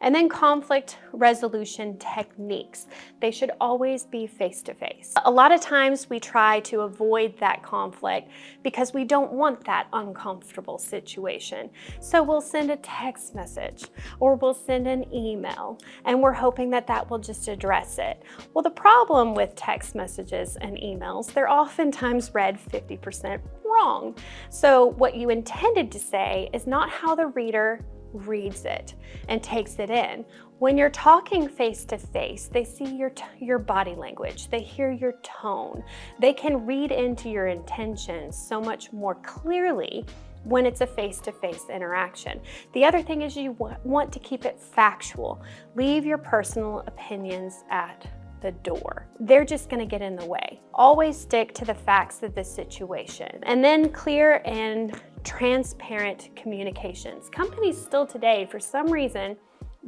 And then conflict resolution techniques. They should always be face-to-face. A lot of times we try to avoid that conflict because we don't want that uncomfortable situation. So we'll send a text message or we'll send an email and we're hoping that that will just address it. Well, the problem with text messages and emails, they're oftentimes read 50% wrong. So what you intended to say is not how the reader reads it and takes it in. When you're talking face to face, they see your body language, they hear your tone, they can read into your intentions so much more clearly when it's a face-to-face interaction. The other thing is you want to keep it factual. Leave your personal opinions at the door. They're just going to get in the way. Always stick to the facts of the situation. And then clear and transparent communications. Companies still today, for some reason,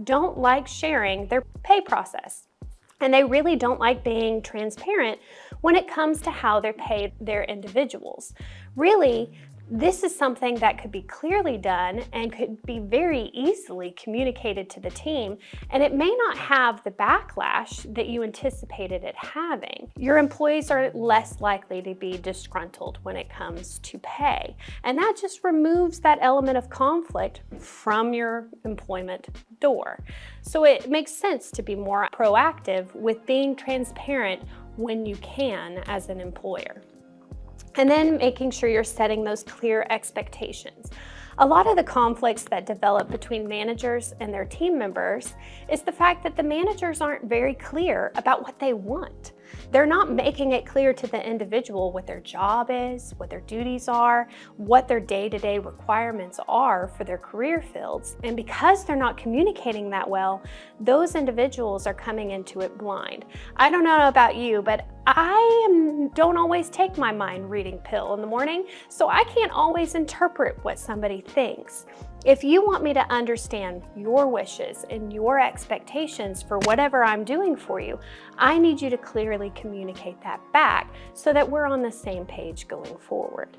don't like sharing their pay process. And they really don't like being transparent when it comes to how they pay their individuals. Really, this is something that could be clearly done and could be very easily communicated to the team, and it may not have the backlash that you anticipated it having. Your employees are less likely to be disgruntled when it comes to pay, and that just removes that element of conflict from your employment door. So it makes sense to be more proactive with being transparent when you can as an employer. And then making sure you're setting those clear expectations. A lot of the conflicts that develop between managers and their team members is the fact that the managers aren't very clear about what they want. They're not making it clear to the individual what their job is, what their duties are, what their day-to-day requirements are for their career fields. And because they're not communicating that well, those individuals are coming into it blind. I don't know about you, but I don't always take my mind reading pill in the morning, so I can't always interpret what somebody thinks. If you want me to understand your wishes and your expectations for whatever I'm doing for you, I need you to clearly communicate that back so that we're on the same page going forward.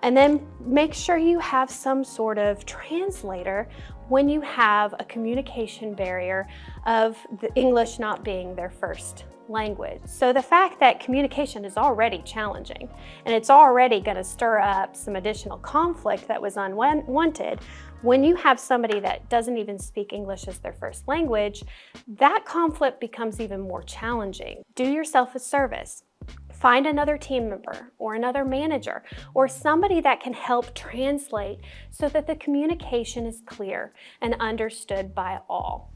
And then make sure you have some sort of translator when you have a communication barrier of the English not being their first language. So the fact that communication is already challenging and it's already going to stir up some additional conflict that was unwanted, when you have somebody that doesn't even speak English as their first language, that conflict becomes even more challenging. Do yourself a service. Find another team member or another manager or somebody that can help translate so that the communication is clear and understood by all.